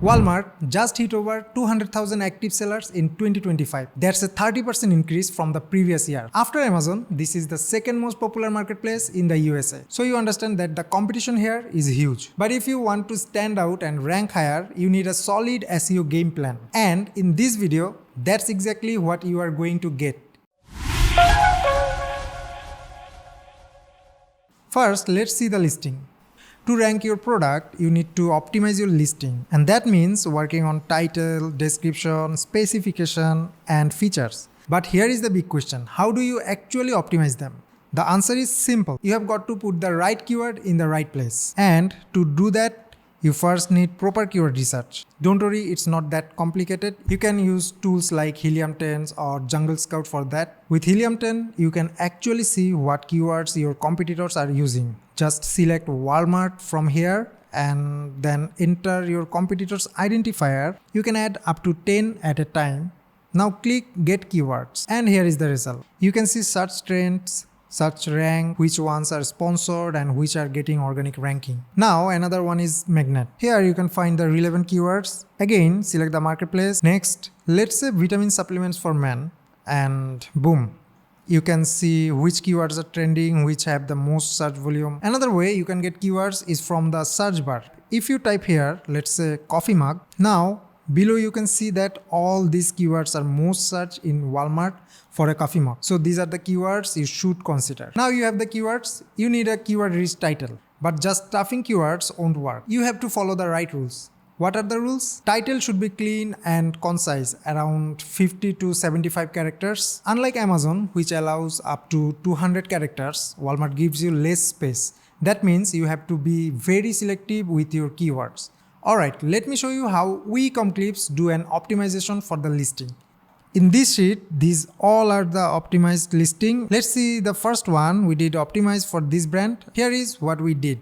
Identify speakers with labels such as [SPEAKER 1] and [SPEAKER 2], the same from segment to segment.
[SPEAKER 1] Walmart just hit over 200,000 active sellers in 2025. That's a 30% increase from the previous year. After Amazon, this is the second most popular marketplace in the USA. So you understand that the competition here is huge. But if you want to stand out and rank higher, you need a solid SEO game plan. And in this video, that's exactly what you are going to get. First, let's see the listing. To rank your product, you need to optimize your listing, and that means working on title, description, specification, and features. But here is the big question: how do you actually optimize them? The answer is simple. You have got to put the right keyword in the right place. And to do that, you first need proper keyword research. Don't worry, it's not that complicated. You can use tools like Helium 10 or Jungle Scout for that. With Helium 10, you can actually see what keywords your competitors are using. Just select Walmart from here and then enter your competitor's identifier. You can add up to 10 at a time. Now click Get Keywords, and here is the result. You can see search trends, search rank, which ones are sponsored and which are getting organic ranking. Now another one is magnet. Here you can find the relevant keywords. Again, select the marketplace. Next, let's say vitamin supplements for men, and boom. You can see which keywords are trending, which have the most search volume. Another way you can get keywords is from the search bar. If you type here, let's say coffee mug, now below you can see that all these keywords are most searched in Walmart for a coffee mug. So these are the keywords you should consider. Now you have the keywords, you need a keyword-rich title. But just stuffing keywords won't work. You have to follow the right rules. What are the rules? Title should be clean and concise, around 50 to 75 characters. Unlike Amazon, which allows up to 200 characters, Walmart gives you less space. That means you have to be very selective with your keywords. Alright, let me show you how we Ecomclips do an optimization for the listing. In this sheet, these all are the optimized listing. Let's see the first one. We did optimize for this brand. Here is what we did.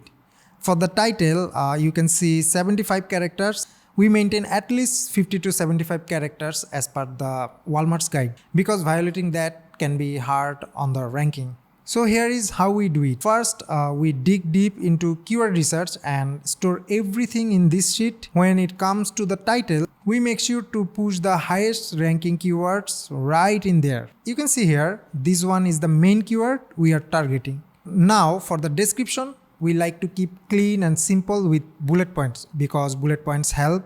[SPEAKER 1] For the title, you can see 75 characters. We maintain at least 50 to 75 characters as per the Walmart's guide, because violating that can be hard on the ranking. So here is how we do it. First, we dig deep into keyword research and store everything in this sheet. When it comes to the title, we make sure to push the highest ranking keywords right in there. You can see here, this one is the main keyword we are targeting. Now for the description, we like to keep clean and simple with bullet points, because bullet points help.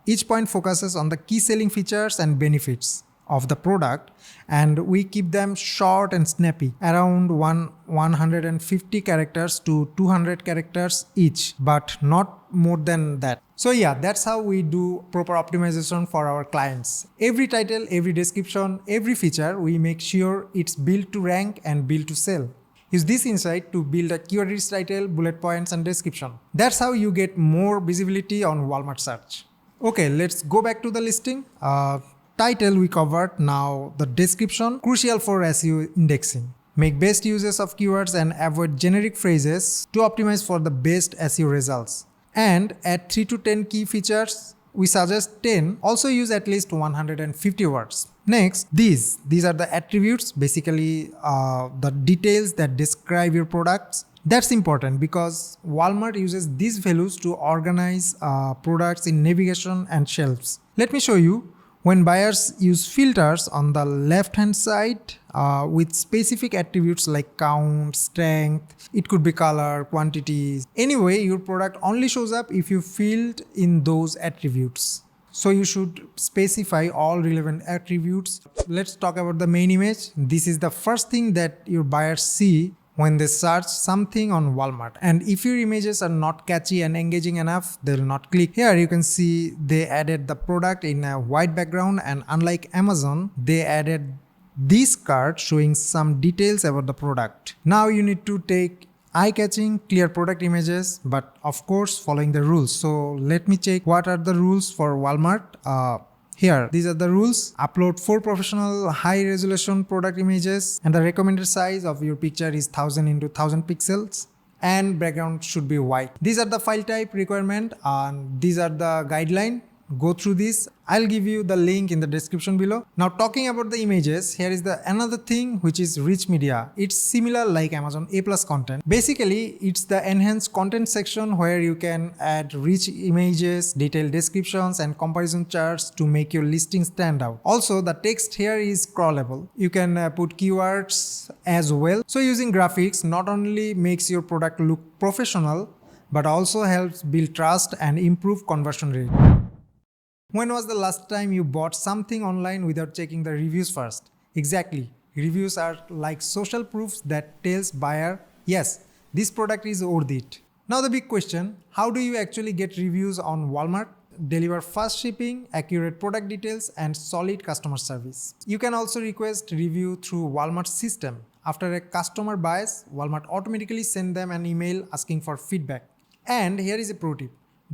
[SPEAKER 1] Each point focuses on the key selling features and benefits of the product, and we keep them short and snappy, around 150 characters to 200 characters each, but not more than that. So yeah, that's how we do proper optimization for our clients. Every title, every description, every feature, we make sure it's built to rank and built to sell. Use this insight to build a keyword-rich title, bullet points, and description. That's how you get more visibility on Walmart search. Okay, let's go back to the listing. Title we covered, now the description, crucial for SEO indexing. Make best uses of keywords and avoid generic phrases to optimize for the best SEO results. And add 3 to 10 key features. We suggest 10. Also use at least 150 words. Next, these are the attributes, basically the details that describe your products. That's important because Walmart uses these values to organize products in navigation and shelves. Let me show you. When buyers use filters on the left-hand side with specific attributes like count, strength, it could be color, quantities. Anyway, your product only shows up if you filled in those attributes. So you should specify all relevant attributes. Let's talk about the main image. This is the first thing that your buyers see when they search something on Walmart. And if your images are not catchy and engaging enough, they'll not click. Here you can see they added the product in a white background, and unlike Amazon, they added this card showing some details about the product. Now you need to take eye-catching, clear product images, but of course following the rules. So let me check what are the rules for Walmart. Here, these are the rules. Upload 4 professional high-resolution product images, and the recommended size of your picture is 1000 into 1000 pixels, and background should be white. These are the file type requirement, and these are the guideline. go through this. I'll give you the link in the description below. Now talking about the images, here is the another thing which is rich media. It's similar like Amazon A+ content. Basically, it's the enhanced content section where you can add rich images, detailed descriptions and comparison charts to make your listing stand out. Also, the text here is scrollable. You can put keywords as well. So using graphics not only makes your product look professional, but also helps build trust and improve conversion rate. When was the last time you bought something online without checking the reviews first? Exactly. Reviews are like social proofs that tells buyer, yes, this product is worth it. Now the big question, how do you actually get reviews on Walmart? Deliver fast shipping, accurate product details, and solid customer service. You can also request review through Walmart's system. After a customer buys, Walmart automatically sends them an email asking for feedback. And here is a pro tip.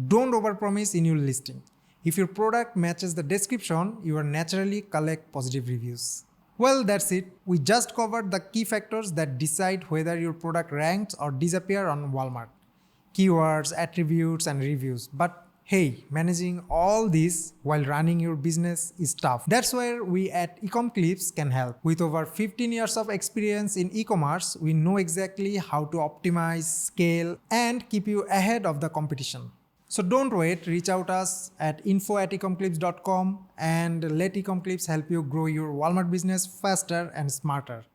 [SPEAKER 1] Don't overpromise in your listing. If your product matches the description, you will naturally collect positive reviews. Well, that's it. We just covered the key factors that decide whether your product ranks or disappears on Walmart. Keywords, attributes, and reviews. But hey, managing all this while running your business is tough. That's where we at Ecomclips can help. With over 15 years of experience in e-commerce, we know exactly how to optimize, scale, and keep you ahead of the competition. So don't wait, reach out us at info@ecomclips.com and let Ecomclips help you grow your Walmart business faster and smarter.